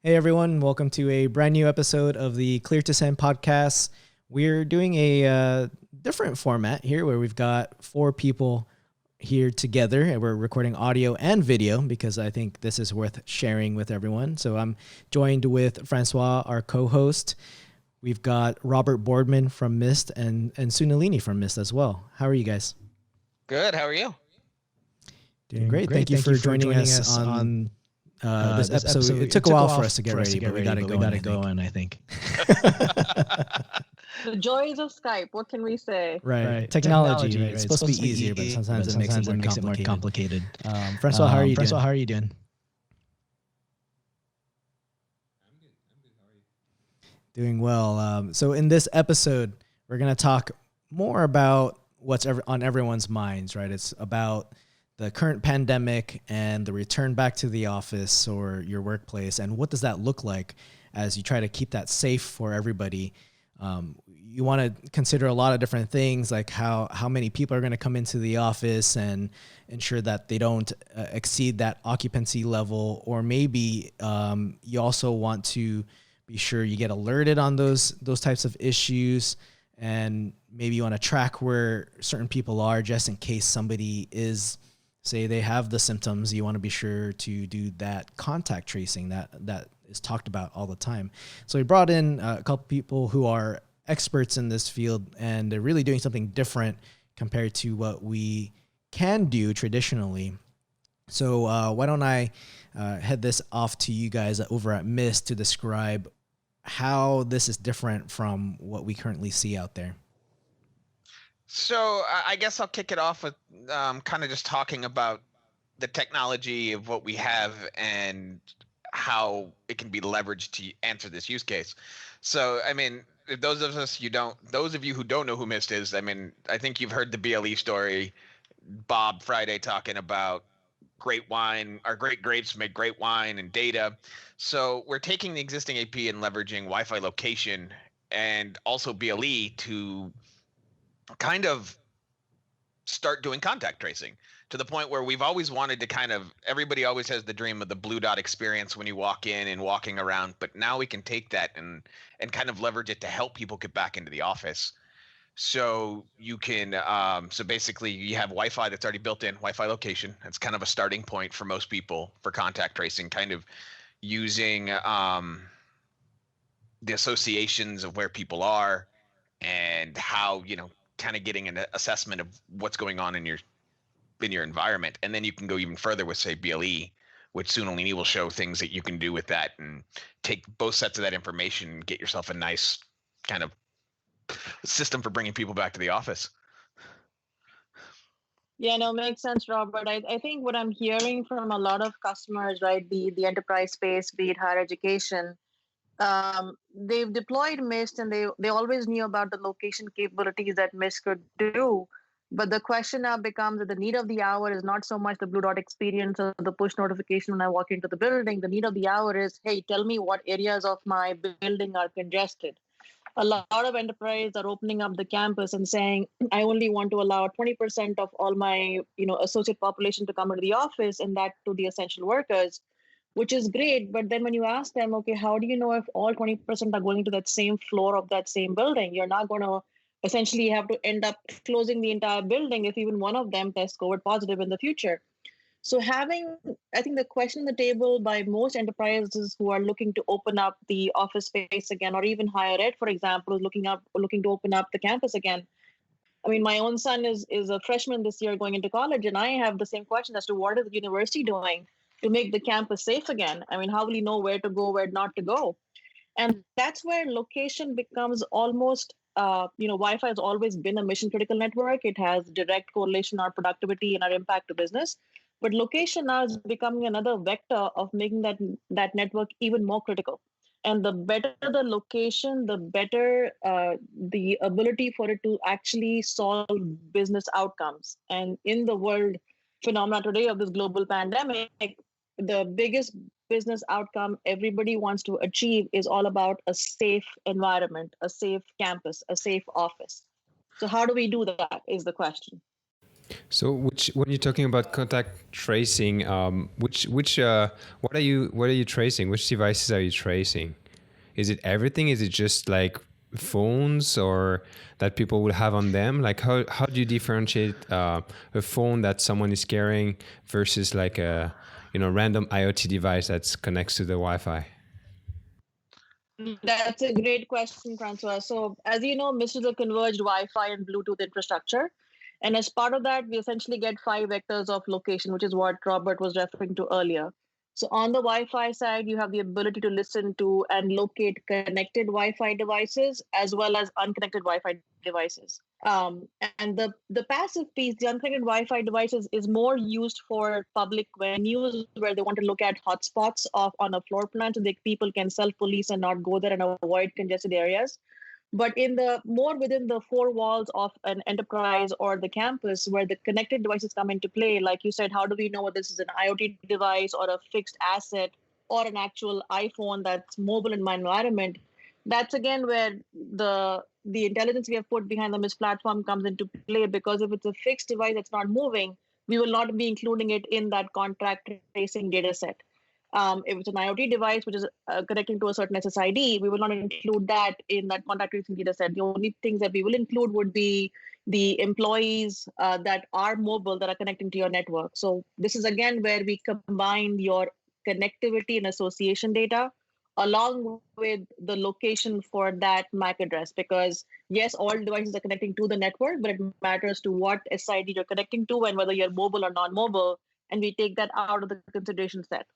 Hey everyone, welcome to a brand new episode of the Clear to Send podcast. We're doing a different format here where we've got four people here together and we're recording audio and video because I think this is worth sharing with everyone. So I'm joined with Francois, our co-host. We've got Robert Boardman from Mist and Sunalini from Mist as well. How are you guys? Good. How are you? Doing great. Thank you for joining us on this episode. It took a while for us to get ready, but we got it going, I think. The joys of Skype. What can we say? Right. Technology. Right? It's supposed to be easier, but sometimes it makes it more complicated. Francois, how are you doing? How are you doing? I'm good. How are you? Doing well. So in this episode, we're going to talk more about what's on everyone's minds, right? It's about the current pandemic and the return back to the office or your workplace, and what does that look like as you try to keep that safe for everybody. You want to consider a lot of different things, like how many people are going to come into the office and ensure that they don't exceed that occupancy level, or maybe you also want to be sure you get alerted on those types of issues, and maybe you want to track where certain people are just in case somebody is, say they have the symptoms. You want to be sure to do that contact tracing that is talked about all the time. So we brought in a couple people who are experts in this field, and they're really doing something different compared to what we can do traditionally. So why don't I head this off to you guys over at Mist to describe how this is different from what we currently see out there. So I guess I'll kick it off with kind of just talking about the technology of what we have and how it can be leveraged to answer this use case. So, I mean, if those of you who don't know who Mist is, I mean, I think you've heard the BLE story, Bob Friday talking about great wine, or great grapes make great wine, and data. So we're taking the existing AP and leveraging Wi-Fi location and also BLE to kind of start doing contact tracing, to the point where we've always wanted to everybody always has the dream of the blue dot experience when you walk in and walking around, but now we can take that and kind of leverage it to help people get back into the office. So you can, so basically you have Wi-Fi that's already built in, Wi-Fi location. That's kind of a starting point for most people for contact tracing, kind of using the associations of where people are and how, kind of getting an assessment of what's going on in your environment. And then you can go even further with, say, BLE, which Sunalini will show things that you can do with that and take both sets of that information and get yourself a nice kind of system for bringing people back to the office. Yeah, no, makes sense, Robert. I think what I'm hearing from a lot of customers, right, the enterprise space, be it higher education, they've deployed Mist, and they always knew about the location capabilities that Mist could do. But the question now becomes that the need of the hour is not so much the blue dot experience or the push notification when I walk into the building. The need of the hour is, hey, tell me what areas of my building are congested. A lot of enterprises are opening up the campus and saying, I only want to allow 20% of all my associate population to come into the office, and that to the essential workers, which is great. But then when you ask them, okay, how do you know if all 20% are going to that same floor of that same building? You're not going to essentially have to end up closing the entire building if even one of them tests COVID positive in the future. So I think the question on the table by most enterprises who are looking to open up the office space again, or even higher ed, for example, is looking to open up the campus again. I mean, my own son is a freshman this year going into college, and I have the same question as to what is the university doing to make the campus safe again? I mean, how will you know where to go, where not to go? And that's where location becomes almost, Wi-Fi has always been a mission critical network. It has direct correlation on our productivity and our impact to business. But location now is becoming another vector of making that network even more critical. And the better the location, the better the ability for it to actually solve business outcomes. And in the world phenomena today of this global pandemic, the biggest business outcome everybody wants to achieve is all about a safe environment, a safe campus, a safe office. So how do we do that is the question. So, when you're talking about contact tracing, what are you tracing? Which devices are you tracing? Is it everything? Is it just like phones or that people will have on them? Like how do you differentiate a phone that someone is carrying versus like a random IoT device that's connects to the Wi-Fi? That's a great question, Francois. So, as you know, MIST is a converged Wi-Fi and Bluetooth infrastructure. And as part of that, we essentially get 5 vectors of location, which is what Robert was referring to earlier. So, on the Wi-Fi side, you have the ability to listen to and locate connected Wi-Fi devices as well as unconnected Wi-Fi devices. And the passive piece, the unconnected Wi-Fi devices, is more used for public venues where they want to look at hotspots of on a floor plan, so that people can self-police and not go there and avoid congested areas. But in the more within the 4 walls of an enterprise or the campus, where the connected devices come into play, like you said, how do we know whether this is an IoT device or a fixed asset or an actual iPhone that's mobile in my environment? That's again where the intelligence we have put behind the MIS platform comes into play, because if it's a fixed device that's not moving, we will not be including it in that contract tracing data set. If it's an IoT device which is connecting to a certain SSID, we will not include that in that contact tracing data set. The only things that we will include would be the employees that are mobile that are connecting to your network. So this is again where we combine your connectivity and association data along with the location for that MAC address, because yes, all devices are connecting to the network, but it matters to what SID you're connecting to and whether you're mobile or non-mobile, and we take that out of the consideration set.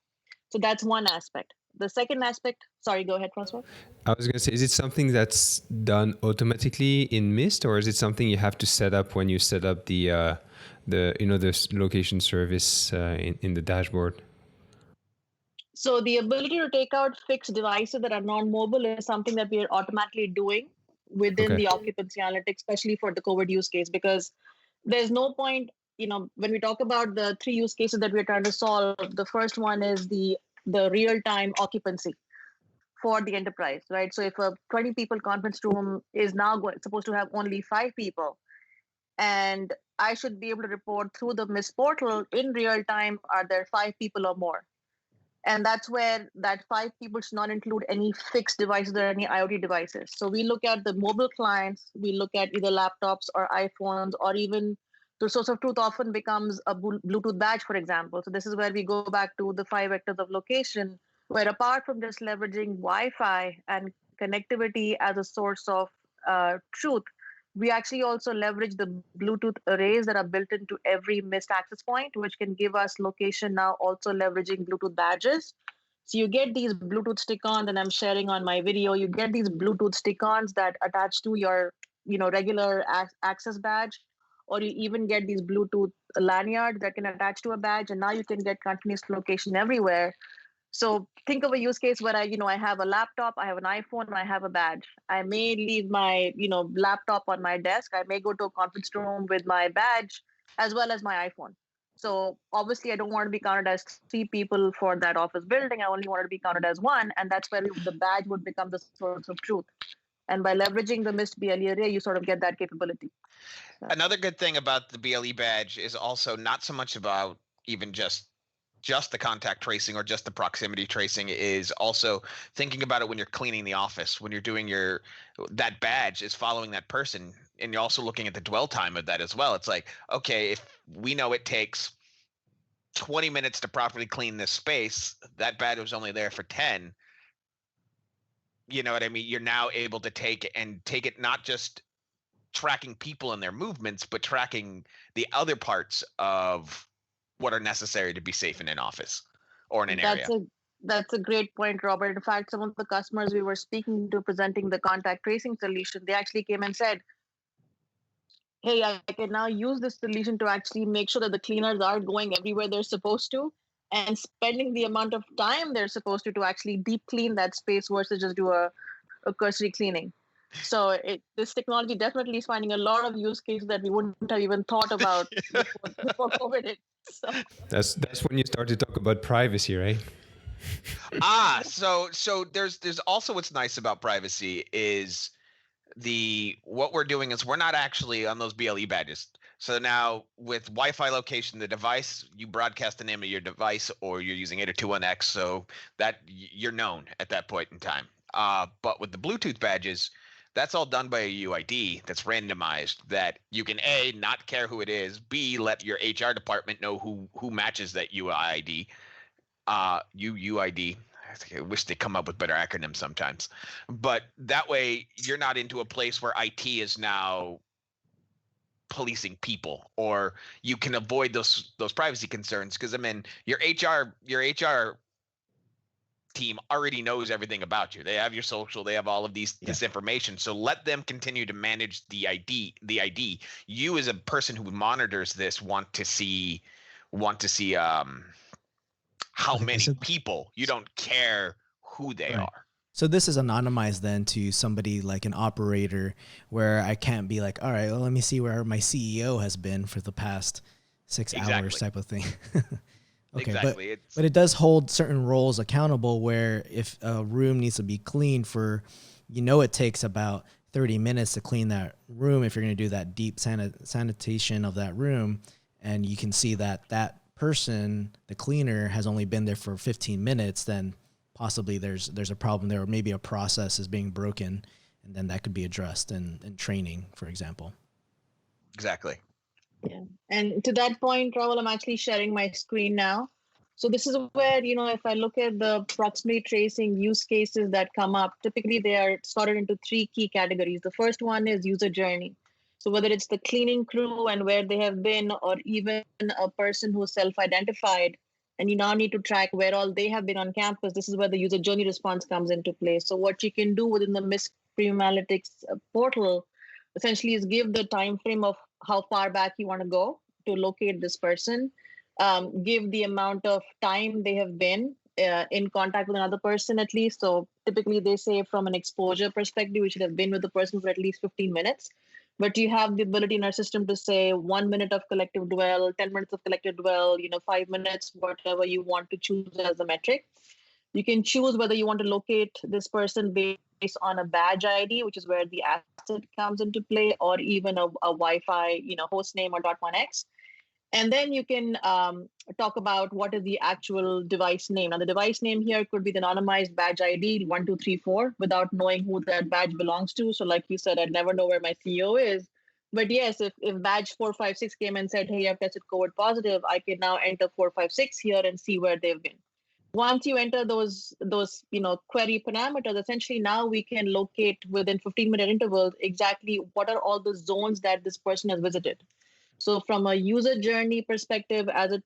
So that's one aspect. The second aspect, sorry, go ahead, Francois. I was going to say, is it something that's done automatically in Mist, or is it something you have to set up when you set up the location service in the dashboard? So the ability to take out fixed devices that are non-mobile is something that we are automatically doing within the occupancy analytics, especially for the COVID use case, because there's no point, when we talk about the 3 use cases that we're trying to solve, the first one is the real-time occupancy for the enterprise, right? So if a 20 people conference room is now supposed to have only 5 people, and I should be able to report through the MIS portal in real time, are there 5 people or more? And that's where that 5 people should not include any fixed devices or any IoT devices. So we look at the mobile clients, we look at either laptops or iPhones, or even the source of truth often becomes a Bluetooth badge, for example. So this is where we go back to the 5 vectors of location, where apart from just leveraging Wi-Fi and connectivity as a source of truth, we actually also leverage the Bluetooth arrays that are built into every missed access point, which can give us location now, also leveraging Bluetooth badges. So you get these Bluetooth stick-ons, and I'm sharing on my video, you get these Bluetooth stick-ons that attach to your regular access badge, or you even get these Bluetooth lanyards that can attach to a badge, and now you can get continuous location everywhere. So think of a use case where I have a laptop, I have an iPhone, and I have a badge. I may leave my, laptop on my desk. I may go to a conference room with my badge as well as my iPhone. So obviously, I don't want to be counted as 3 people for that office building. I only want to be counted as 1, and that's where the badge would become the source of truth. And by leveraging the MIST BLE array, you sort of get that capability. Another good thing about the BLE badge is also not so much about even just the contact tracing or just the proximity tracing, is also thinking about it when you're cleaning the office, when you're doing that badge is following that person, and you're also looking at the dwell time of that as well. It's like, okay, if we know it takes 20 minutes to properly clean this space, that badge was only there for 10. You know what I mean? You're now able to take it not just tracking people and their movements, but tracking the other parts of what are necessary to be safe in an office or in an area. That's a great point, Robert. In fact, some of the customers we were speaking to presenting the contact tracing solution, they actually came and said, hey, I can now use this solution to actually make sure that the cleaners are going everywhere they're supposed to and spending the amount of time they're supposed to actually deep clean that space versus just do a cursory cleaning. So this technology definitely is finding a lot of use cases that we wouldn't have even thought about before COVID hit. So. That's when you start to talk about privacy, right? So there's also what's nice about privacy is what we're doing is we're not actually on those BLE badges. So now with Wi-Fi location, the device, you broadcast the name of your device, or you're using 802.1x, so that you're known at that point in time. But with the Bluetooth badges, that's all done by a UID that's randomized, that you can A, not care who it is, B, let your HR department know who matches that UID. UUID. I wish they come up with better acronyms sometimes. But that way you're not into a place where IT is now policing people, or you can avoid those privacy concerns, because I mean your HR team already knows everything about you. They have your social, they have all of this information. So let them continue to manage the ID. You as a person who monitors this want to see how Okay, many so people. You don't care who they right. are. So this is anonymized then to somebody like an operator, where I can't be like, all right, well, let me see where my CEO has been for the past 6 hours Exactly. type of thing. Okay, Exactly. but it does hold certain roles accountable, where if a room needs to be cleaned for, it takes about 30 minutes to clean that room if you're going to do that deep sanitation of that room, and you can see that that person, the cleaner, has only been there for 15 minutes, then possibly there's a problem there, or maybe a process is being broken, and then that could be addressed in training, for example. Exactly. Yeah. And to that point, Rahul, I'm actually sharing my screen now. So this is where, if I look at the proximity tracing use cases that come up, typically they are sorted into three key categories. The first one is user journey. So whether it's the cleaning crew and where they have been, or even a person who's self-identified, and you now need to track where all they have been on campus, this is where the user journey response comes into play. So what you can do within the MISC Premium Analytics portal essentially is give the time frame of how far back you want to go to locate this person, give the amount of time they have been in contact with another person at least. So typically they say from an exposure perspective, we should have been with the person for at least 15 minutes. But you have the ability in our system to say 1 minute of collective dwell, 10 minutes of collective dwell, 5 minutes, whatever you want to choose as a metric. You can choose whether you want to locate this person based on a badge ID, which is where the asset comes into play, or even a Wi-Fi, host name or .1x. And then you can talk about what is the actual device name. Now, the device name here could be the anonymized badge ID 1234 without knowing who that badge belongs to. So like you said, I'd never know where my CEO is. But yes, if badge 456 came and said, hey, I've tested COVID positive, I can now enter 456 here and see where they've been. Once you enter those query parameters, essentially now we can locate within 15-minute intervals exactly what are all the zones that this person has visited. So from a user journey perspective, as it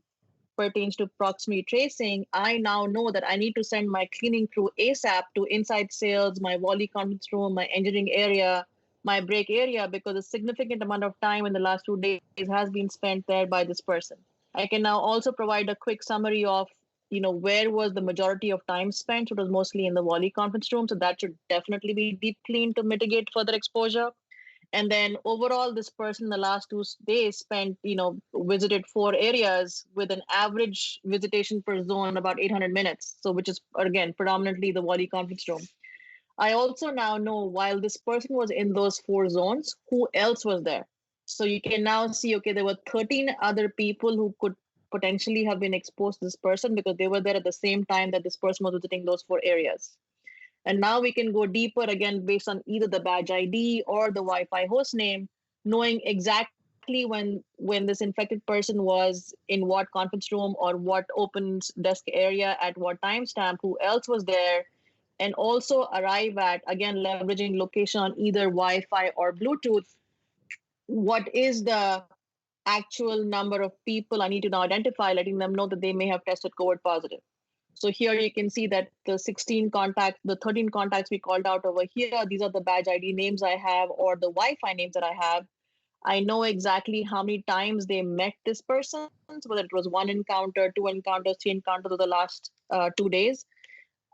pertains to proximity tracing, I now know that I need to send my cleaning crew ASAP to inside sales, my Wally conference room, my engineering area, my break area, because a significant amount of time in the last 2 days has been spent there by this person. I can now also provide a quick summary of, where was the majority of time spent. It was mostly in the Wally conference room. So that should definitely be deep cleaned to mitigate further exposure. And then overall, this person in the last 2 days spent, visited 4 areas with an average visitation per zone about 800 minutes. So which is, again, predominantly the Wadi conference room. I also now know while this person was in those 4 zones, who else was there. So you can now see, okay, there were 13 other people who could potentially have been exposed to this person because they were there at the same time that this person was visiting those 4 areas. And now we can go deeper again based on either the badge ID or the Wi-Fi host name, knowing exactly when this infected person was in what conference room or what open desk area at what timestamp, who else was there, and also arrive at, again, leveraging location on either Wi-Fi or Bluetooth, what is the actual number of people I need to now identify, letting them know that they may have tested COVID positive. So here you can see that the 16 contacts, the 13 contacts we called out over here, these are the badge ID names I have or the Wi-Fi names that I have. I know exactly how many times they met this person, so whether it was 1 encounter, 2 encounters, 3 encounters of the last 2 days.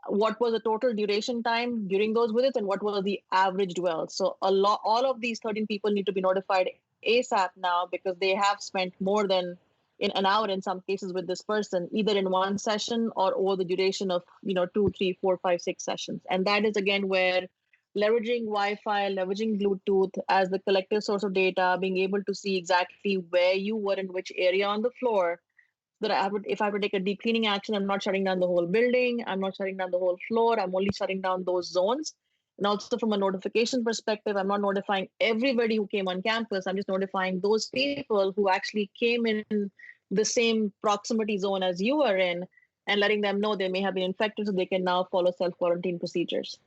What was the total duration time during those visits, and what was the average dwell? So all of these 13 people need to be notified ASAP now because they have spent more than in an hour in some cases with this person, either in one session or over the duration of 2, 3, 4, 5, 6 sessions. And that is again where leveraging Wi-Fi, leveraging Bluetooth as the collective source of data, being able to see exactly where you were in which area on the floor. That if I would take a deep cleaning action, I'm not shutting down the whole building. I'm not shutting down the whole floor. I'm only shutting down those zones. And also from a notification perspective, I'm not notifying everybody who came on campus. I'm just notifying those people who actually came in the same proximity zone as you are in, and letting them know they may have been infected, so they can now follow self-quarantine procedures.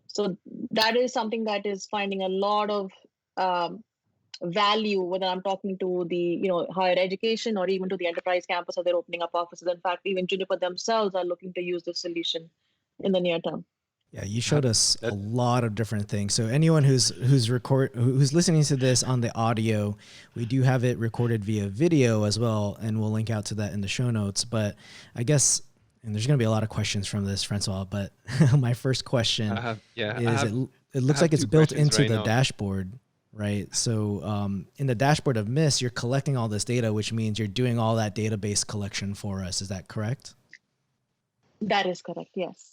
So that is something that is finding a lot of value whether I'm talking to the higher education or even to the enterprise campus, or they're opening up offices. In fact, even Juniper themselves are looking to use this solution in the near term. Yeah, you showed us a lot of different things. So anyone who's listening to this on the audio, we do have it recorded via video as well, and we'll link out to that in the show notes. But I guess, and there's going to be a lot of questions from this, Francois, but my first question it looks like it's built into the dashboard, right? So in the dashboard of Mist, you're collecting all this data, which means you're doing all that database collection for us. Is that correct? That is correct, yes.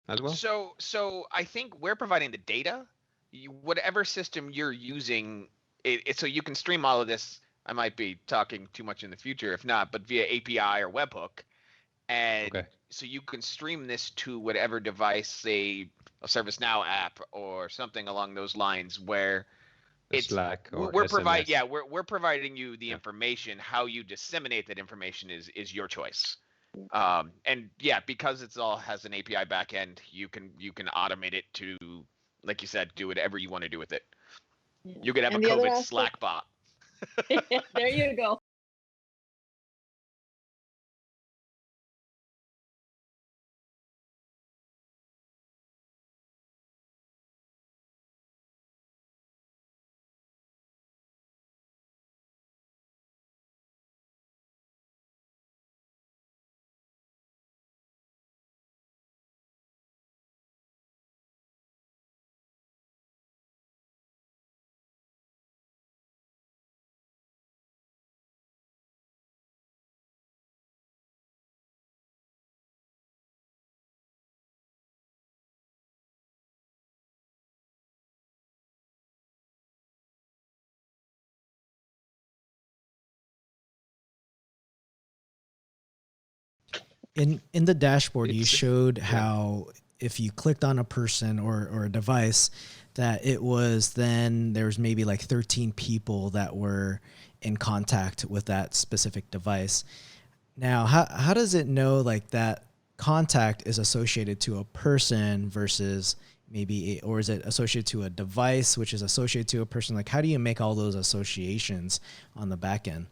As well? So I think we're providing the data. Whatever system you're using, so you can stream all of this. I might be talking too much in the future, if not, but via API or webhook. And so you can stream this to whatever device, say a ServiceNow app or something along those lines, where it's Slack or we're SMS. we're providing you the information. How you disseminate that information is your choice. And yeah, because it's all has an API backend, you can automate it to, like you said, do whatever you want to do with it. Yeah. You could have a COVID Slack bot. There you go. In the dashboard, you showed how if you clicked on a person or a device, that it was then there's maybe like 13 people that were in contact with that specific device. Now, how does it know like that contact is associated to a person versus maybe, or is it associated to a device, which is associated to a person? Like, how do you make all those associations on the back end?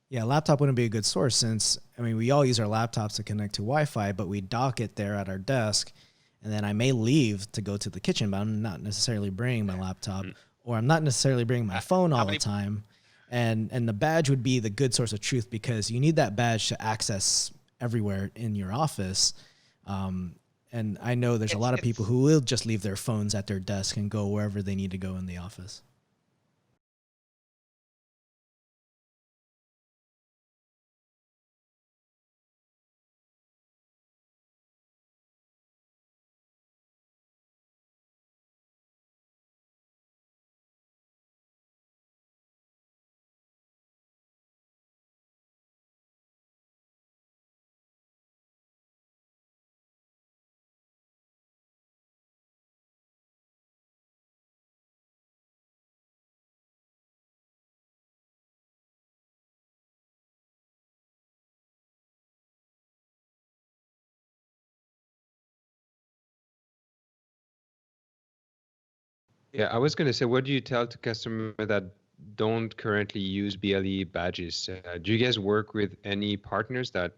Yeah, laptop wouldn't be a good source since, I mean, we all use our laptops to connect to Wi-Fi, but we dock it there at our desk, and then I may leave to go to the kitchen, but I'm not necessarily bringing my laptop, or I'm not necessarily bringing my phone all the time. And the badge would be the good source of truth because you need that badge to access everywhere in your office. And I know there's a lot of people who will just leave their phones at their desk and go wherever they need to go in the office. Yeah, I was going to say, what do you tell to customers that don't currently use BLE badges? Do you guys work with any partners that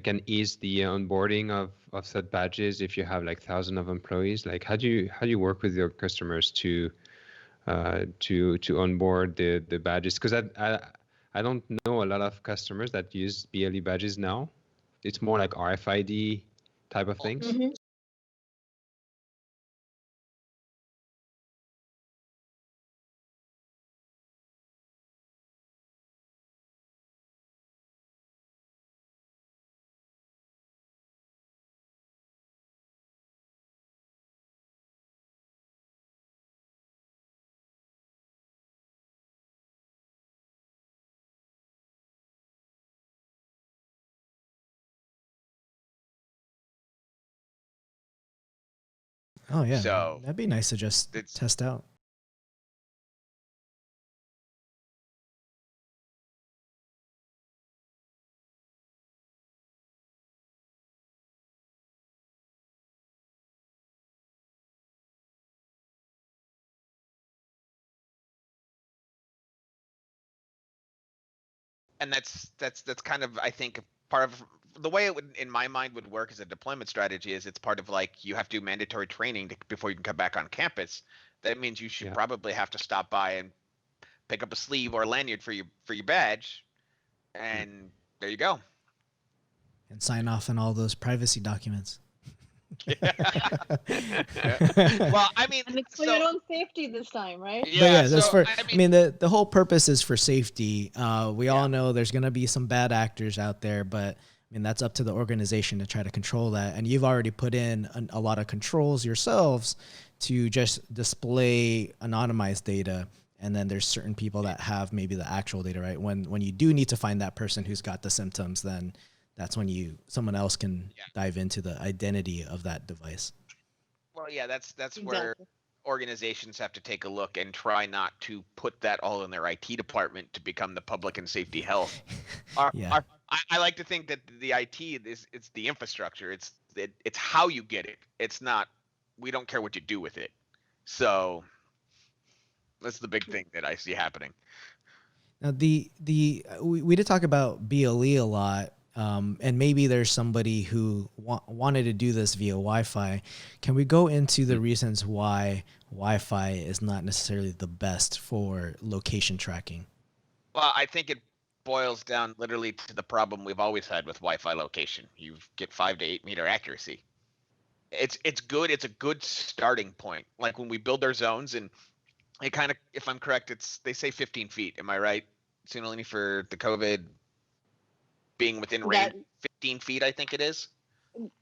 can ease the onboarding of such badges if you have like thousands of employees? Like, how do you work with your customers to onboard the badges? Because I don't know a lot of customers that use BLE badges now. It's more like RFID type of things. Mm-hmm. Oh yeah, So that'd be nice to just test out. and that's kind of, I think, part of the way it would, in my mind, would work as a deployment strategy. Is it's part of like you have to do mandatory training before you can come back on campus. That means you should probably have to stop by and pick up a sleeve or a lanyard for your badge, and there you go. And sign off on all those privacy documents. Well, I mean, and it's for your own safety this time, right? Yeah, that's for. I mean, the whole purpose is for safety. We all know there's gonna be some bad actors out there, but I mean that's up to the organization to try to control that. And you've already put in a lot of controls yourselves to just display anonymized data. And then there's certain people that have maybe the actual data, right? When you do need to find that person who's got the symptoms, then that's when someone else can dive into the identity of that device. Well, yeah, that's where organizations have to take a look and try not to put that all in their IT department to become the public and safety health. I like to think that the IT it's the infrastructure. It's how you get it. It's not, we don't care what you do with it. So that's the big thing that I see happening. Now we did talk about BLE a lot. And maybe there's somebody who wanted to do this via Wi-Fi. Can we go into the reasons why Wi-Fi is not necessarily the best for location tracking? Well, I think it boils down literally to the problem we've always had with Wi-Fi location. You get 5 to 8 meter accuracy. It's good. It's a good starting point. Like when we build our zones, and it kind of, if I'm correct, they say 15 feet. Am I right? It's only for the COVID being within range, 15 feet, I think it is.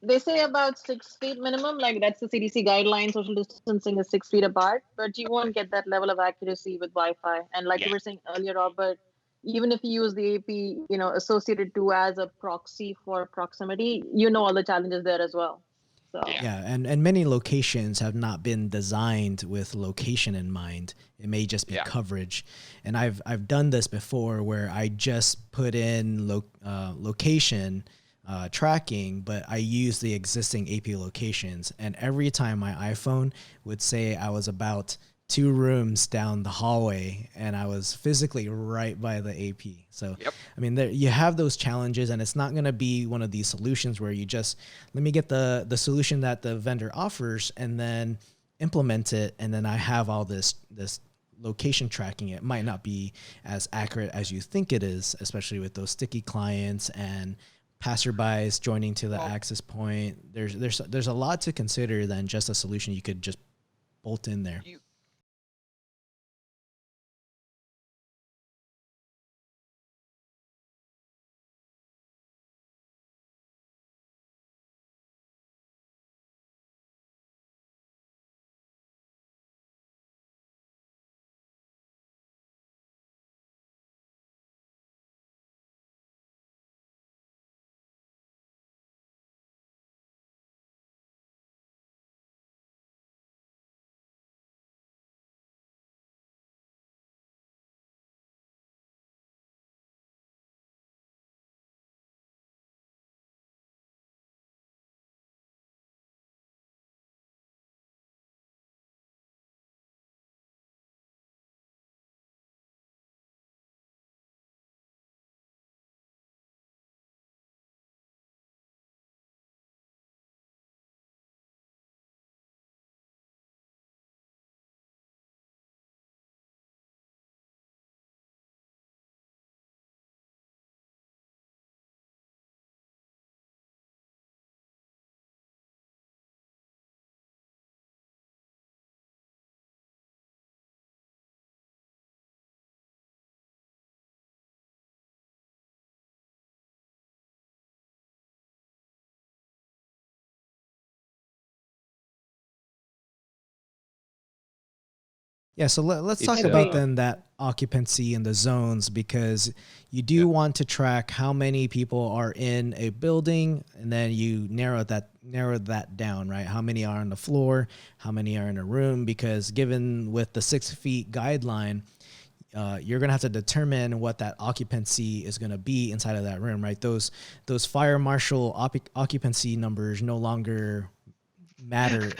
They say about 6 feet minimum. Like that's the CDC guideline. Social distancing is 6 feet apart, but you won't get that level of accuracy with Wi-Fi. And like you were saying earlier, Robert, even if you use the AP, associated to as a proxy for proximity, all the challenges there as well. So. Yeah, and many locations have not been designed with location in mind. It may just be coverage. And I've done this before where I just put in location tracking, but I use the existing AP locations. And every time my iPhone would say I was about 2 rooms down the hallway and I was physically right by the AP. So, I mean, you have those challenges, and it's not going to be one of these solutions where you just, let me get the solution that the vendor offers and then implement it. And then I have all this location tracking. It might not be as accurate as you think it is, especially with those sticky clients and passerbys joining to the Well, access point. There's a lot to consider than just a solution you could just bolt in there. you Yeah, so let's talk It's about Agreed. then that occupancy in the zones, because you yeah. do want to track how many people are in a building, and then you narrow that down, right? How many are on the floor, how many are in a room, because given with the 6 feet guideline, you're gonna have to determine what that occupancy is gonna be inside of that room, right? Those fire marshal occupancy numbers no longer matter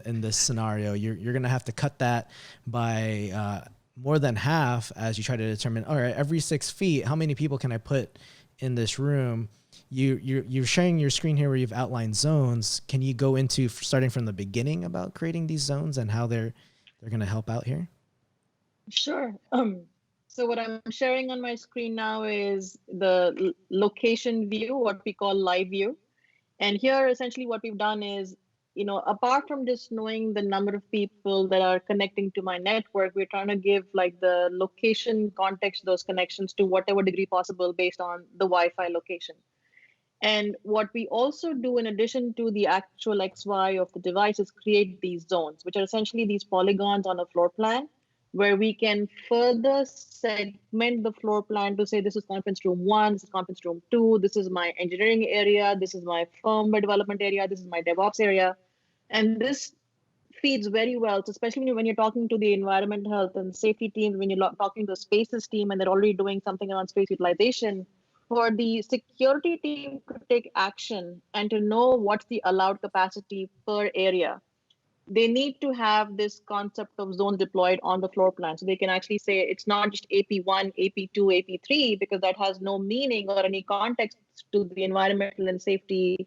in this scenario. You're gonna have to cut that by more than half as you try to determine. All right, every 6 feet, how many people can I put in this room? You're sharing your screen here where you've outlined zones. Can you go into starting from the beginning about creating these zones and how they're gonna help out here? Sure. So what I'm sharing on my screen now is the location view, what we call live view. And here, essentially, what we've done is, apart from just knowing the number of people that are connecting to my network, we're trying to give like the location context, those connections to whatever degree possible based on the Wi-Fi location. And what we also do, in addition to the actual XY of the device, is create these zones, which are essentially these polygons on a floor plan, where we can further segment the floor plan to say this is conference room one, this is conference room two, this is my engineering area, this is my firmware development area, this is my DevOps area. And this feeds very well, so especially when you're talking to the environmental health and safety teams, when you're talking to the spaces team and they're already doing something around space utilization, for the security team to take action and to know what's the allowed capacity per area, they need to have this concept of zones deployed on the floor plan. So they can actually say it's not just AP1, AP2, AP3, because that has no meaning or any context to the environmental and safety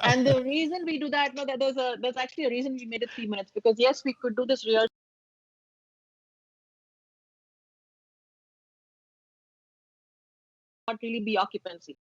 And the reason we do that, no, that there's actually a reason we made it 3 minutes, because yes, we could do this real not really be occupancy.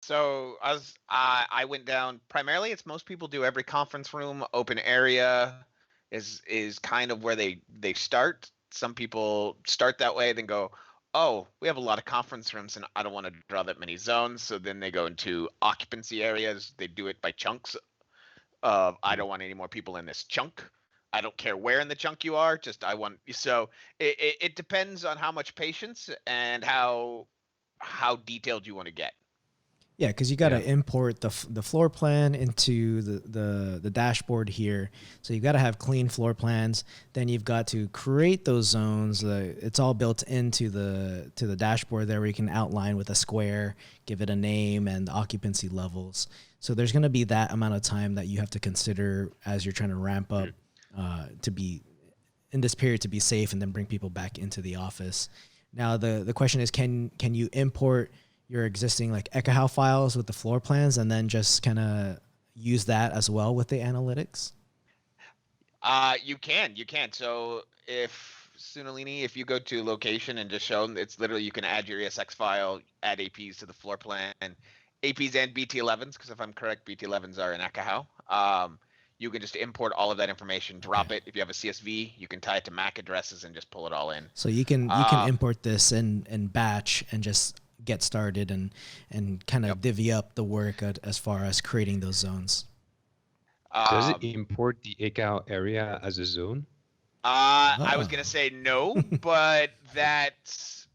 So I went down primarily. It's most people do every conference room, open area is kind of where they start. Some people start that way, then go, oh, we have a lot of conference rooms, and I don't want to draw that many zones. So then they go into occupancy areas. They do it by chunks. I don't want any more people in this chunk. I don't care where in the chunk you are. Just I want. So it depends on how much patience and how detailed you want to get. Yeah, because you got to import the floor plan into the dashboard here. So you got to have clean floor plans. Then you've got to create those zones. It's all built into the dashboard there, where you can outline with a square, give it a name and occupancy levels. So there's going to be that amount of time that you have to consider as you're trying to ramp up to be in this period to be safe and then bring people back into the office. Now the question is, can you import your existing like Ekahau files with the floor plans and then just kind of use that as well with the analytics? You can. So if Sunalini, if you go to location and just show them, it's literally you can add your ESX file, add APs to the floor plan, APs and BT11s, because if I'm correct, BT11s are in Ekahau. You can just import all of that information, drop it. If you have a CSV, you can tie it to MAC addresses and just pull it all in. So you can import this in batch and just get started and kind of divvy up the work as far as creating those zones. Does it import the Ekahau area as a zone? I was gonna say no, but that's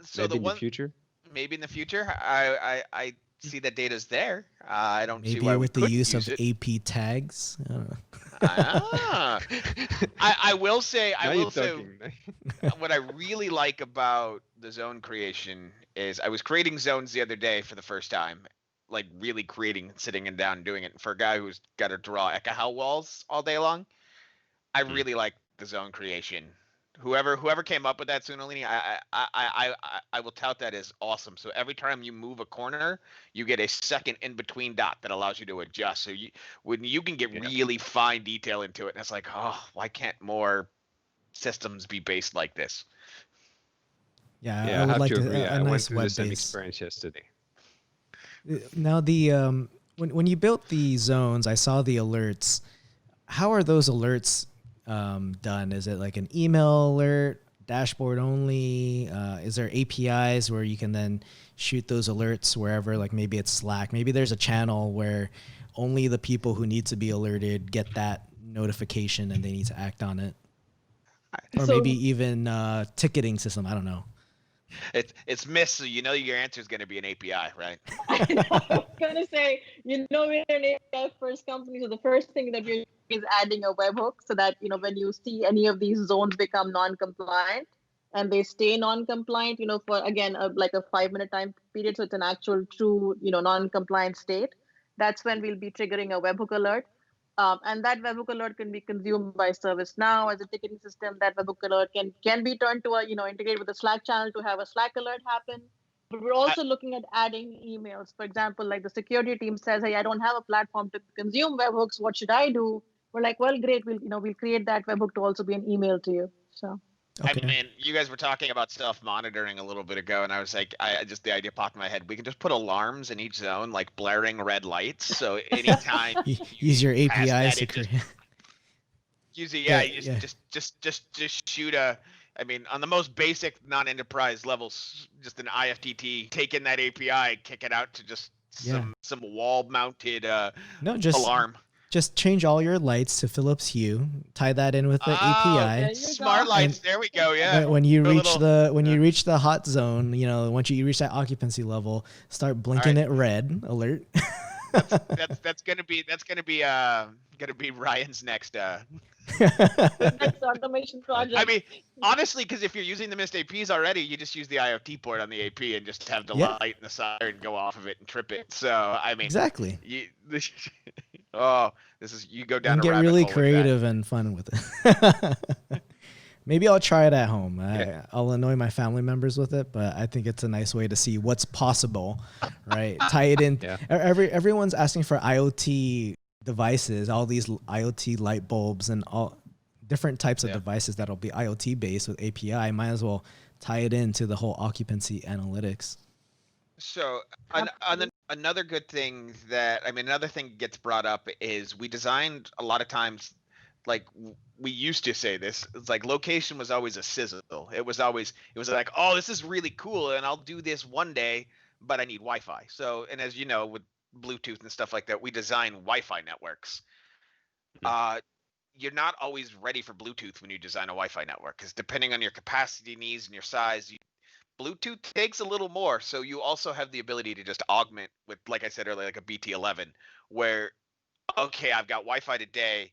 so maybe in the future. Maybe in the future, I see that data's there. I don't see maybe why with we the use of it. AP tags. I will say talking. What I really like about the zone creation is I was creating zones the other day for the first time, like really creating, sitting and down and doing it. And for a guy who's got to draw Ekahau walls all day long, I really like the zone creation. Whoever came up with that, Sunalini, I will tout that as awesome. So every time you move a corner, you get a second in between dot that allows you to adjust. So when you can get really fine detail into it, and it's like, oh, why can't more systems be based like this? Yeah, I would like to agree. I went through the same experience yesterday. Now when you built the zones, I saw the alerts. How are those alerts done? Is it like an email alert, dashboard only? Is there APIs where you can then shoot those alerts wherever, like maybe it's Slack, maybe there's a channel where only the people who need to be alerted get that notification and they need to act on it? Or maybe even ticketing system, I don't know. It's missed, so you know your answer is going to be an API, right? I was going to say, we're an API first company, so the first thing that we're is adding a webhook so that, when you see any of these zones become non-compliant and they stay non-compliant, for again, like a 5-minute time period. So it's an actual true, non-compliant state. That's when we'll be triggering a webhook alert. And that webhook alert can be consumed by ServiceNow as a ticketing system. That webhook alert can be turned to integrate with the Slack channel to have a Slack alert happen. But we're also looking at adding emails. For example, like the security team says, "Hey, I don't have a platform to consume webhooks. What should I do?" We're like, "Well, great. We'll create that webhook to also be an email to you." So. Okay. I mean, you guys were talking about self-monitoring a little bit ago, and I was like, the idea popped in my head. We can just put alarms in each zone, like blaring red lights. So anytime use your pass API that, security. Use it, Yeah. Just shoot a. I mean, on the most basic non-enterprise levels, just an IFTT, take in that API, kick it out to just some wall-mounted No, just alarm. Just change all your lights to Philips Hue. Tie that in with the API. Smart lights. There we go. Yeah. When you reach you reach the hot zone, once you reach that occupancy level, start blinking it red alert. that's gonna be Ryan's next next automation project. I mean, honestly, because if you're using the Mist APs already, you just use the IoT port on the AP and just have the light in the siren go off of it and trip it. So I mean, exactly. You go down. You can get really creative and fun with it. Maybe I'll try it at home. I'll annoy my family members with it, but I think it's a nice way to see what's possible, right? Tie it in. Yeah. Everyone's asking for IoT devices, all these IoT light bulbs and all different types of devices that'll be IoT based with API. Might as well tie it into the whole occupancy analytics. So another good thing another thing gets brought up is we designed a lot of times, like we used to say this, it's like location was always a sizzle. It was like, oh, this is really cool and I'll do this one day, but I need Wi-Fi. So, and as you know, with Bluetooth and stuff like that, we design Wi-Fi networks. You're not always ready for Bluetooth when you design a Wi-Fi network, because depending on your capacity needs and your size, Bluetooth takes a little more. So you also have the ability to just augment with, like I said earlier, like a BT11, where, okay, I've got Wi-Fi today.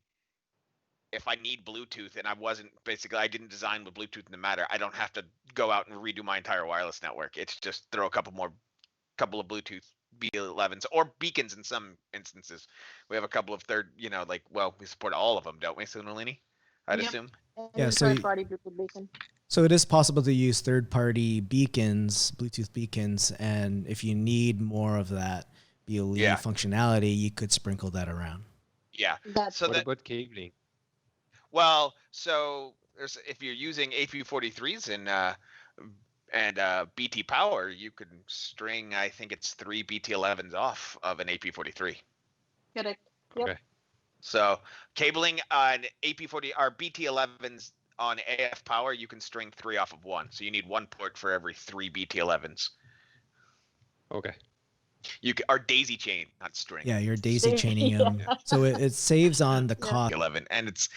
If I need Bluetooth and I didn't design with Bluetooth in the matter, I don't have to go out and redo my entire wireless network. It's just throw a couple of Bluetooth BL11s or beacons in some instances. We have a couple of we support all of them, don't we, Sunalini? I'd assume. Yeah, so it is possible to use third-party beacons, Bluetooth beacons, and if you need more of that BLE functionality, you could sprinkle that around. Yeah. What about cabling? Well, so if you're using AP43s and BT Power, you can string, I think it's 3 BT11s off of an AP43. Correct. Yep. Okay. So cabling on AP40 or BT11s on AF Power, you can string 3 off of 1. So you need 1 port for every 3 BT11s. Okay. You are daisy chain, not string. Yeah, you're daisy chaining them, so it saves on the cost. 11, and it's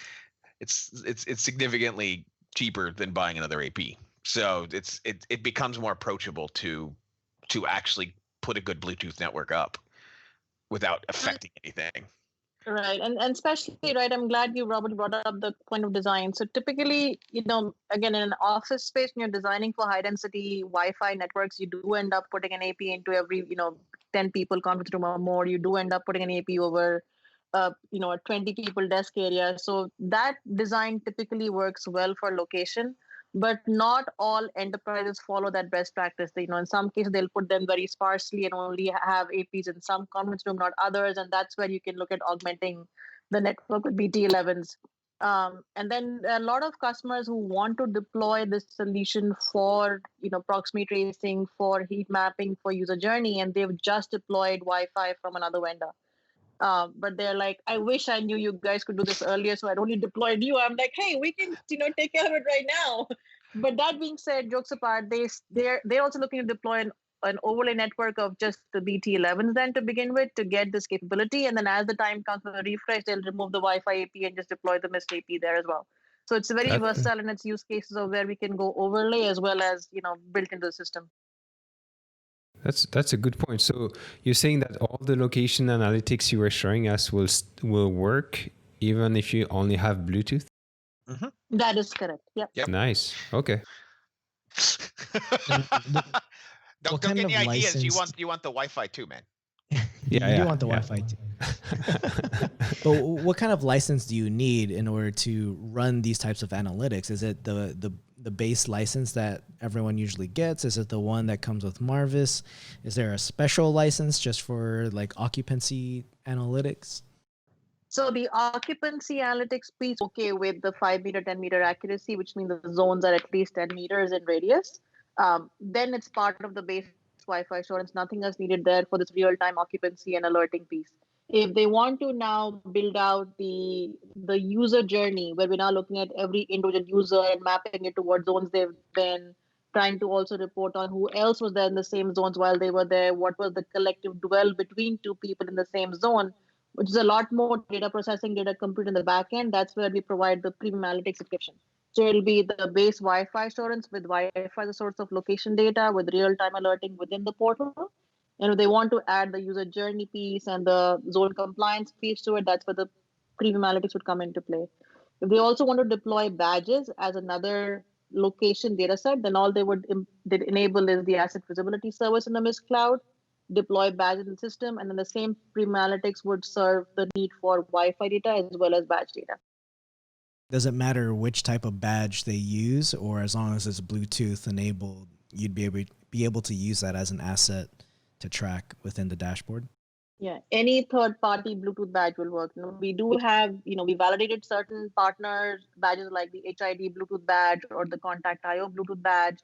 significantly cheaper than buying another AP. So it becomes more approachable to actually put a good Bluetooth network up without affecting anything. Right. And especially, right, I'm glad you, Robert, brought up the point of design. So typically, again, in an office space, when you're designing for high density Wi-Fi networks, you do end up putting an AP into every, 10 people conference room or more. You do end up putting an AP over, a 20 people desk area. So that design typically works well for location. But not all enterprises follow that best practice. In some cases, they'll put them very sparsely and only have APs in some conference room, not others. And that's where you can look at augmenting the network with BT11s. And then a lot of customers who want to deploy this solution for, proximity tracing, for heat mapping, for user journey, and they've just deployed Wi-Fi from another vendor. But they're like, I wish I knew you guys could do this earlier, so I'd only deployed you. I'm like, hey, we can, take care of it right now. But that being said, jokes apart, they're also looking to deploy an overlay network of just the BT11s then to begin with to get this capability. And then as the time comes for the refresh, they'll remove the Wi-Fi AP and just deploy the Mist AP there as well. So it's very versatile in its use cases of where we can go overlay as well as, built into the system. That's a good point. So you're saying that all the location analytics you were showing us will work even if you only have Bluetooth? That is correct. Yep. Nice. Okay. Don't kind get of any ideas. You license- want the Wi-Fi too, man. you Yeah, do want the Wi-Fi too. But what kind of license do you need in order to run these types of analytics? Is it the base license that everyone usually gets? Is it the one that comes with Marvis? Is there a special license just for like occupancy analytics? So the occupancy analytics piece, okay, with the 5 meter, 10 meter accuracy, which means the zones are at least 10 meters in radius. Then it's part of the base Wi-Fi assurance. Nothing else needed there for this real-time occupancy and alerting piece. If they want to now build out the user journey, where we're now looking at every individual user and mapping it towards zones they've been, trying to also report on who else was there in the same zones while they were there, what was the collective dwell between two people in the same zone, which is a lot more data processing, data compute in the back end. That's where we provide the premium analytics subscription. So it'll be the base Wi-Fi assurance with Wi-Fi as a source of location data with real-time alerting within the portal. And if they want to add the user journey piece and the zone compliance piece to it, that's where the premium analytics would come into play. If they also want to deploy badges as another location data set, then all they would enable is the asset visibility service in the Mist cloud, deploy badges in the system, and then the same premium analytics would serve the need for Wi-Fi data as well as badge data. Does it matter which type of badge they use, or as long as it's Bluetooth enabled, you'd be able to use that as an asset to track within the dashboard? Yeah, any third-party Bluetooth badge will work. We do have, we validated certain partners badges like the HID Bluetooth badge or the Contact IO Bluetooth badge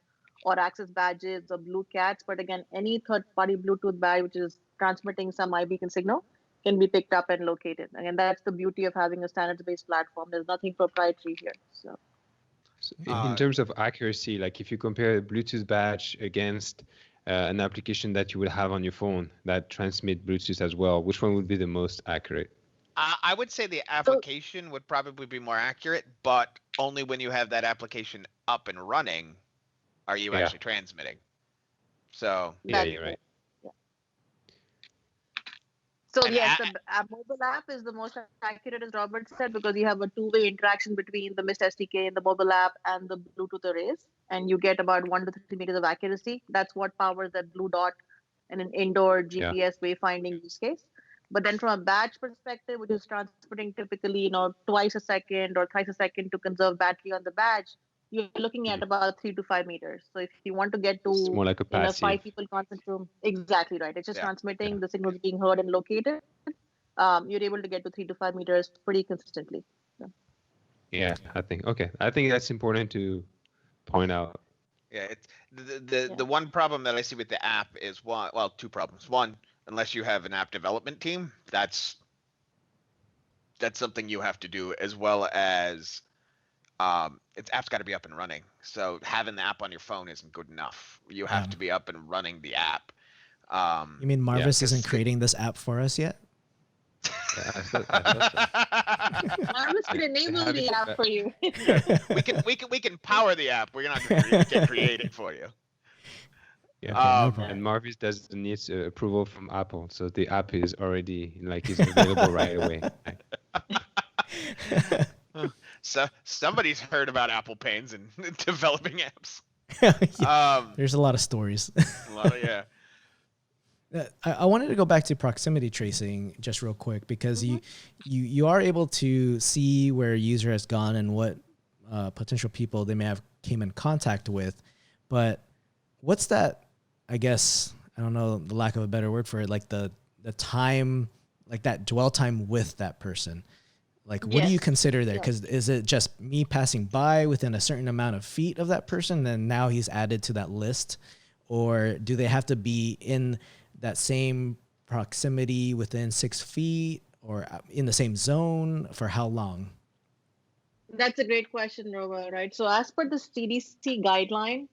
or Access badges or Blue Cats. But again, any third-party Bluetooth badge which is transmitting some iBeacon signal can be picked up and located. Again, that's the beauty of having a standards-based platform. There's nothing proprietary here. So in terms of accuracy, like if you compare a Bluetooth badge against an application that you would have on your phone that transmit Bluetooth as well, which one would be the most accurate? I would say the application would probably be more accurate, but only when you have that application up and running are you actually transmitting. So yeah, you're right. So yes, the mobile app is the most accurate, as Robert said, because you have a two-way interaction between the Mist SDK and the mobile app and the Bluetooth arrays, and you get about 1 to 3 meters of accuracy. That's what powers that blue dot and an indoor GPS wayfinding use case. But then from a batch perspective, which is transmitting typically, twice a second or thrice a second to conserve battery on the badge, you're looking at about 3 to 5 meters. So if you want to get to it's more like a passive. In a 5 people conference room, exactly right. It's just transmitting, the signals being heard and located. You're able to get to 3 to 5 meters pretty consistently. So. Yeah, I think that's important to point out. Yeah, it's the one problem that I see with the app is two problems. One, unless you have an app development team, that's something you have to do, as well as app's got to be up and running. So having the app on your phone isn't good enough. You have to be up and running the app. You mean Marvis isn't creating this app for us yet? I thought so. Marvis can enable the app for you. we can power the app. We're not going to create it for you. Yeah, and Marvis doesn't need approval from Apple, so the app is already is available right away. So somebody's heard about Apple Pains and developing apps. There's a lot of stories. Yeah. I wanted to go back to proximity tracing just real quick, because you are able to see where a user has gone and what potential people they may have came in contact with. But what's that, I guess, I don't know the lack of a better word for it, like the time, like that dwell time with that person. Like, what do you consider there? Because is it just me passing by within a certain amount of feet of that person and now he's added to that list? Or do they have to be in that same proximity within 6 feet or in the same zone for how long? That's a great question, Robert, right? So as per the CDC guideline,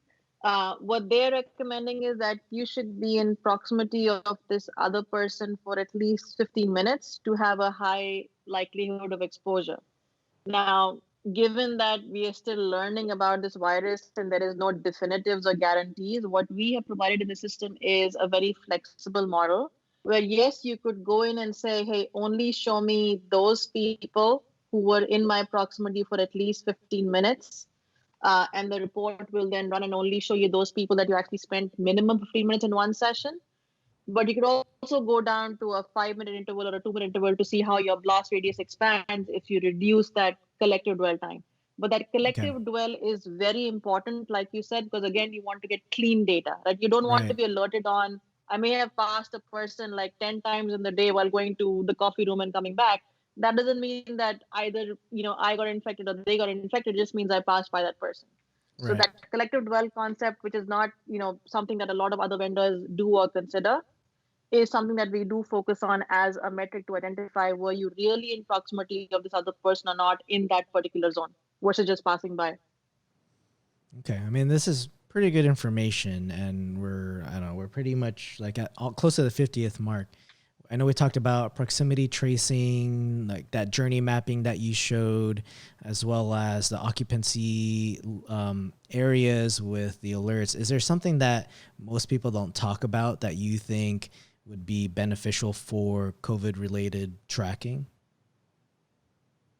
what they're recommending is that you should be in proximity of this other person for at least 15 minutes to have a high likelihood of exposure. Now, given that we are still learning about this virus and there is no definitives or guarantees, what we have provided in the system is a very flexible model where, yes, you could go in and say, hey, only show me those people who were in my proximity for at least 15 minutes. And the report will then run and only show you those people that you actually spent minimum 15 minutes in one session. But you could also go down to a 5-minute interval or a 2-minute interval to see how your blast radius expands if you reduce that collective dwell time. But that collective dwell is very important, like you said, because again, you want to get clean data, right? You don't want to be alerted on, I may have passed a person like 10 times in the day while going to the coffee room and coming back. That doesn't mean that either, I got infected or they got infected. It just means I passed by that person. So that collective dwell concept, which is not, something that a lot of other vendors do or consider, is something that we do focus on as a metric to identify were you really in proximity of this other person or not in that particular zone versus just passing by. Okay. I mean, this is pretty good information, and we're pretty much like close to the 50th mark. I know we talked about proximity tracing, like that journey mapping that you showed, as well as the occupancy areas with the alerts. Is there something that most people don't talk about that you think would be beneficial for COVID-related tracking?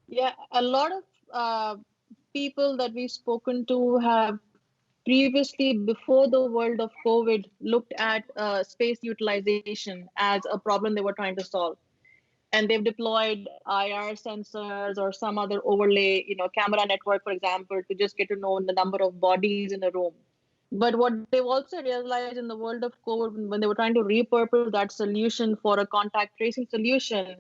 Yeah, a lot of people that we've spoken to have previously, before the world of COVID, looked at space utilization as a problem they were trying to solve. And they've deployed IR sensors or some other overlay, camera network, for example, to just get to know the number of bodies in a room. But what they've also realized in the world of COVID, when they were trying to repurpose that solution for a contact tracing solution,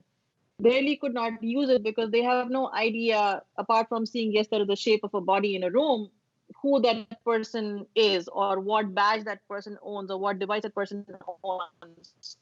they really could not use it because they have no idea, apart from seeing, yes, there is the shape of a body in a room, who that person is or what badge that person owns or what device that person owns.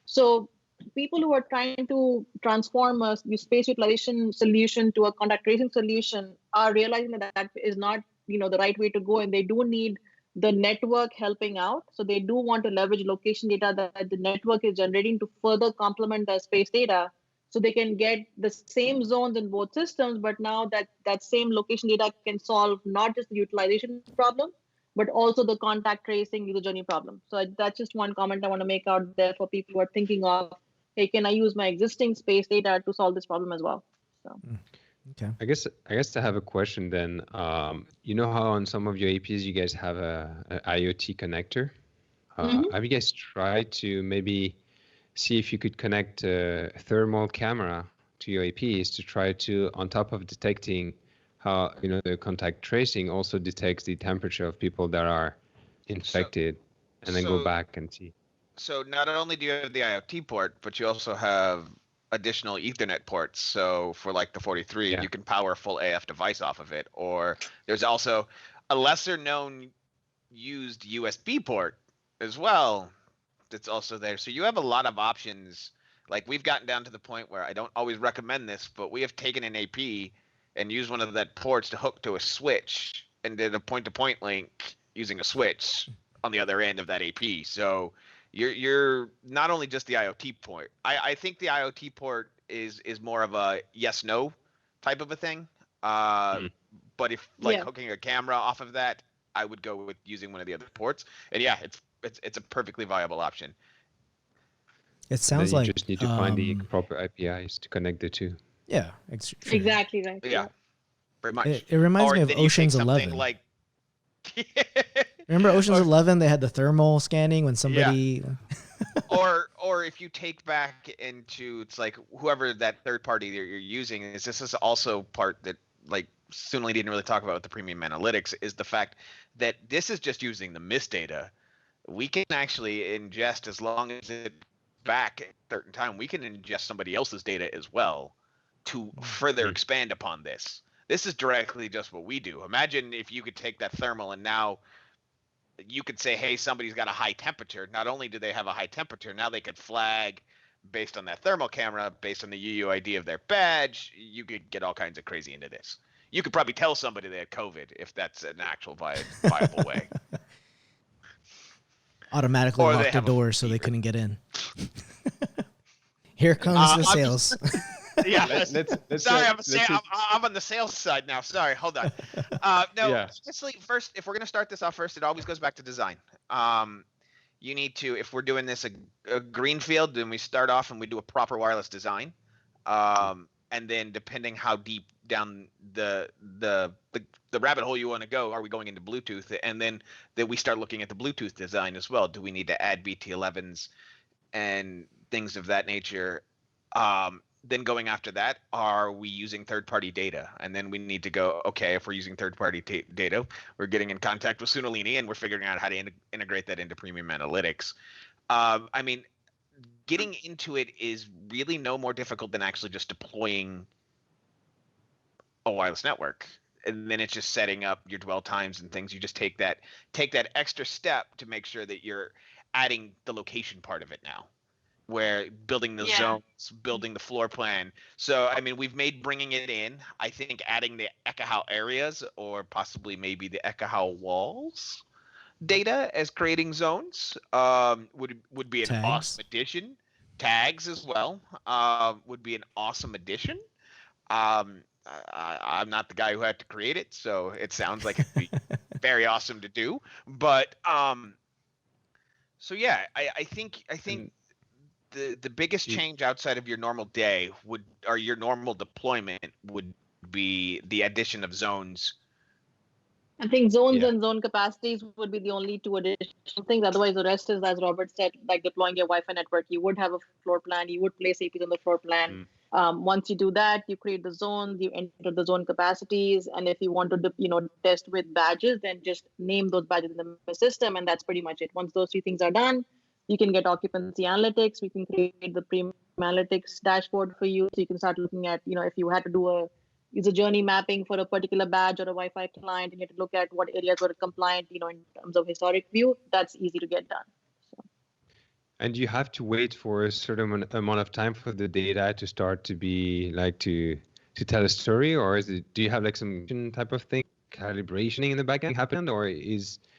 So people who are trying to transform a space utilization solution to a contact tracing solution are realizing that that is not, the right way to go, and they do need the network helping out. So they do want to leverage location data that the network is generating to further complement the space data, so they can get the same zones in both systems. But now that same location data can solve not just the utilization problem, but also the contact tracing user journey problem. So that's just one comment I want to make out there for people who are thinking of, hey, can I use my existing space data to solve this problem as well? So. Okay. I guess I have a question then. You know how on some of your APs you guys have a IoT connector? Have you guys tried to maybe see if you could connect a thermal camera to your APs to try to, on top of detecting how the contact tracing, also detects the temperature of people that are infected, and then go back and see? So not only do you have the IoT port, but you also have additional Ethernet ports. So for like the 43, you can power a full AF device off of it. Or there's also a lesser known used USB port as well that's also there. So you have a lot of options. Like we've gotten down to the point where I don't always recommend this, but we have taken an AP and used one of that ports to hook to a switch and did a point-to-point link using a switch on the other end of that AP. So you're not only just the IoT port. I think the IoT port is more of a yes/no type of a thing. But if hooking a camera off of that, I would go with using one of the other ports. And yeah, it's a perfectly viable option. It sounds like you just need to find the proper APIs to connect the two. Yeah, exactly right. Yeah, very much. It reminds me of Ocean's 11. Like remember Ocean's 11? They had the thermal scanning when somebody. Yeah. or if you take back into, it's like whoever that third party that you're using is. This is also part that like Sunli didn't really talk about with the premium analytics, is the fact that this is just using the mist data. We can actually ingest, as long as it's back at a certain time, we can ingest somebody else's data as well to further expand upon this. This is directly just what we do. Imagine if you could take that thermal and now you could say, hey, somebody's got a high temperature. Not only do they have a high temperature, now they could flag based on that thermal camera, based on the UUID of their badge. You could get all kinds of crazy into this. You could probably tell somebody they had COVID if that's an actual viable way. Automatically lock the door so they couldn't get in. Here comes the sales. Yeah, sorry, I'm on the sales side now. Sorry, hold on. Honestly, first, if we're gonna start this off first, it always goes back to design. You need to, if we're doing this a greenfield, then we start off and we do a proper wireless design. and then depending how deep down the rabbit hole you want to go, are we going into Bluetooth? And then we start looking at the Bluetooth design as well. Do we need to add BT11s and things of that nature? Then going after that, are we using third-party data? And then we need to go, okay, if we're using third-party data, we're getting in contact with Sunalini and we're figuring out how to integrate that into premium analytics. I mean, getting into it is really no more difficult than actually just deploying a wireless network. And then it's just setting up your dwell times and things. You just take that extra step to make sure that you're adding the location part of it now, where building the zones, building the floor plan. So, I mean, we've made bringing it in, I think adding the Ekahau areas or possibly maybe the Ekahau walls data as creating zones would be an awesome addition. Tags as well would be an awesome addition. I'm not the guy who had to create it, so it sounds like it'd be very awesome to do. But so yeah, I think the biggest change outside of your normal day or your normal deployment would be the addition of zones. I think zones and zone capacities would be the only two additional things. Otherwise, the rest is, as Robert said, like deploying your Wi-Fi network. You would have a floor plan. You would place APs on the floor plan. Once you do that, you create the zones, you enter the zone capacities. And if you want to, test with badges, then just name those badges in the system. And that's pretty much it. Once those three things are done, you can get occupancy analytics. We can create the premium analytics dashboard for you. So you can start looking at, if you had to do a user journey mapping for a particular badge or a Wi-Fi client, and you have to look at what areas were compliant, in terms of historic view, that's easy to get done. So. And you have to wait for a certain amount of time for the data to start to be like to tell a story, or do you have like some type of thing, calibrationing in the backend happen, or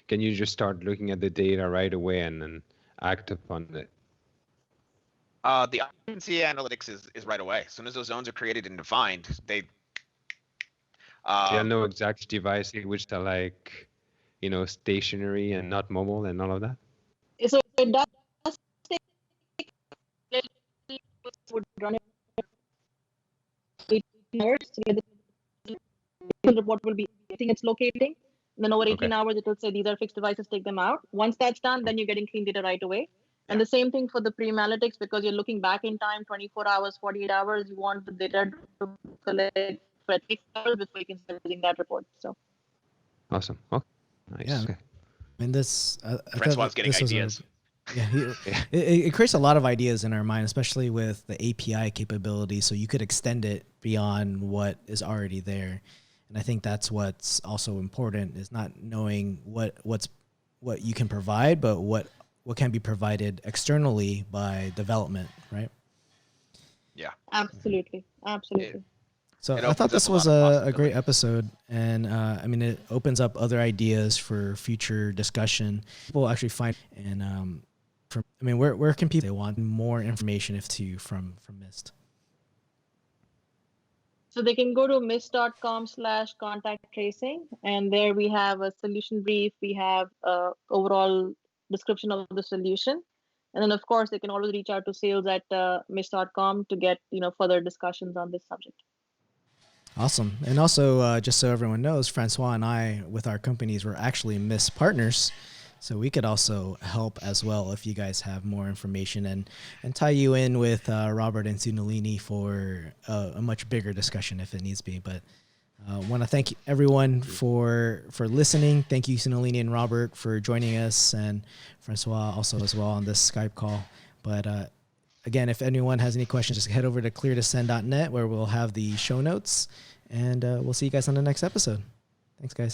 can you just start looking at the data right away and then act upon it? The occupancy analytics is right away. As soon as those zones are created and defined, they'll know exact devices which are like, stationary and not mobile and all of that. So it does would run it 18 hours to get the report will be, I think it's locating. And then over 18 hours, it will say these are fixed devices, take them out. Once that's done, then you're getting clean data right away. And the same thing for the pre-analytics, because you're looking back in time, 24 hours, 48 hours, you want the data to collect for at least hours before you can start using that report. So awesome. Okay. Nice. Yeah. Okay. And this, Francois getting ideas. It creates a lot of ideas in our mind, especially with the API capability. So you could extend it beyond what is already there. And I think that's what's also important, is not knowing what you can provide, but what can be provided externally by development, right? Yeah. Absolutely. So I thought this was a great episode, and it opens up other ideas for future discussion. People actually find, and where can people, they want more information from Mist? So they can go to mist.com/contact tracing, and there we have a solution brief. We have overall description of the solution. And then, of course, they can always reach out to sales@mist.com to get further discussions on this subject. Awesome. And also, just so everyone knows, Francois and I, with our companies, we're actually Mist partners. So we could also help as well if you guys have more information, and tie you in with Robert and Sunalini for a much bigger discussion if it needs be. But I want to thank everyone for listening. Thank you, Sunalini and Robert, for joining us, and Francois also as well on this Skype call. But again, if anyone has any questions, just head over to cleartosend.net, where we'll have the show notes, and we'll see you guys on the next episode. Thanks, guys.